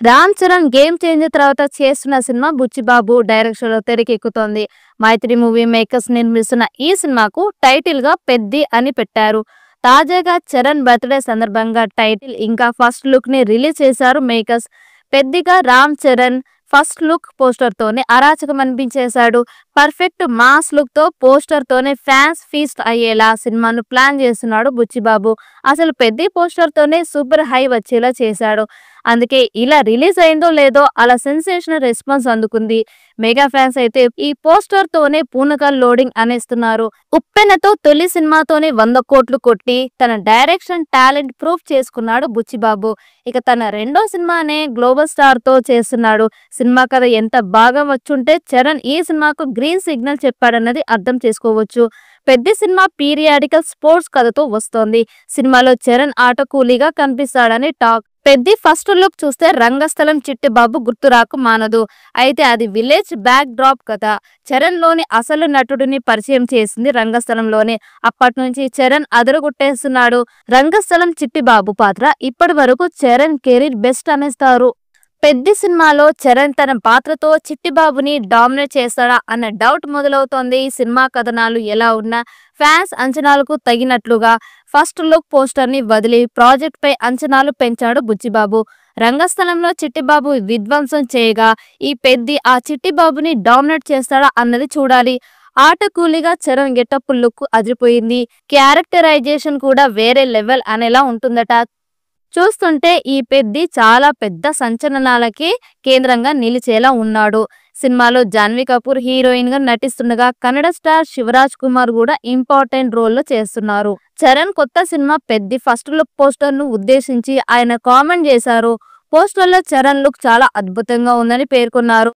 Ram Charan game changer తర్వాత చేస్తున్న cinema Buchibabu direction లో తెరకెక్కుతోంది. మైత్రి మూవీ మేకర్స్ నిర్మిస్తున్న ఈ సినిమాకు టైటిల్ గా పెద్ది అని పెట్టారు. తాజాగా చరణ్ బర్త్డే సందర్భంగా టైటిల్ ఇంకా ఫస్ట్ లుక్ ని రిలీజ్ చేశారు మేకర్స్. పెద్దిగా Ram Charan first look poster తోనే అరాచకం అనిపించేశాడు. పర్ఫెక్ట్ మాస్ లుక్ తో పోస్టర్ తోనే ఫ్యాన్స్ ఫీస్ట్ అయ్యేలా సినిమాను ప్లాన్ చేస్తున్నాడు బుచ్చిబాబు. అసలు పెద్ద పోస్టర్ తోనే సూపర్ హై వచ్చేలా చేశాడు. అందుకే ఇలా రిలీజ్ అయిందో లేదో అలా సెన్సేషనల్ రెస్పాన్స్ అందుకుంది. మెగా ఫ్యాన్స్ అయితే ఈ పోస్టర్ తోనే పూనకాలు లోడింగ్ అనేస్తున్నారు. ఉప్పెనతో తొలి సినిమాతోనే 100 కోట్లు కొట్టి తన డైరెక్షన్ టాలెంట్ ప్రూఫ్ చేసుకున్నాడు బుచ్చిబాబు. ఇక తన రెండో సినిమానే గ్లోబల్ స్టార్ తో చేస్తున్నాడు. సినిమా కథ ఎంత బాగా వచ్చుంటే చరణ్ ఈ సినిమాకు గ్రీన్ సిగ్నల్ చెప్పాడన్నది అర్థం చేసుకోవచ్చు. పెద్ద సినిమా పీరియాడికల్ స్పోర్ట్స్ కథతో వస్తోంది. సినిమాలో చరణ్ ఆట కూలీగా కనిపిస్తాడని టాక్. పెద్ద ఫస్ట్ లుక్ చూస్తే రంగస్థలం చిట్టిబాబు గుర్తురాకు మానదు. అయితే అది విలేజ్ బ్యాక్ డ్రాప్ కథ. చరణ్ లోని అసలు నటుడిని పరిచయం చేసింది రంగస్థలంలోనే. అప్పటి నుంచి చరణ్ అదరగొట్టేస్తున్నాడు. రంగస్థలం చిట్టిబాబు పాత్ర ఇప్పటి వరకు చరణ్ కెరీర్ బెస్ట్ అనేస్తారు. పెద్ద సినిమాలో చరణ్ తన పాత్రతో చిట్టిబాబుని డామినేట్ చేస్తాడా అన్న డౌట్ మొదలవుతోంది. సినిమా కథనాలు ఎలా ఉన్నా ఫ్యాన్స్ అంచనాలకు తగినట్లుగా ఫస్ట్ లుక్ పోస్టర్ ని వదిలి ప్రాజెక్ట్ పై అంచనాలు పెంచాడు బుచ్చిబాబు. రంగస్థలంలో చిట్టిబాబు విధ్వంసం చేయగా ఈ పెద్ది ఆ చిట్టిబాబుని డామినేట్ చేస్తాడా అన్నది చూడాలి. ఆట కూలీగా చరణ్ గెటప్ లుక్ అదిరిపోయింది. క్యారెక్టరైజేషన్ కూడా వేరే లెవెల్ అనేలా ఉంటుందట. చూస్తుంటే ఈ పెద్ది చాలా పెద్ద సంచలనాలకి కేంద్రంగా నిలిచేలా ఉన్నాడు. సినిమాలో జాన్వీ కపూర్ హీరోయిన్ గా నటిస్తుండగా కన్నడ స్టార్ శివరాజ్ కుమార్ కూడా ఇంపార్టెంట్ రోల్ లో చేస్తున్నారు. చరణ్ కొత్త cinema Peddi first look poster ను ఉద్దేశించి ఆయన కామెంట్ చేశారు. పోస్టర్ లో చరణ్ లుక్ చాలా అద్భుతంగా ఉందని పేర్కొన్నారు.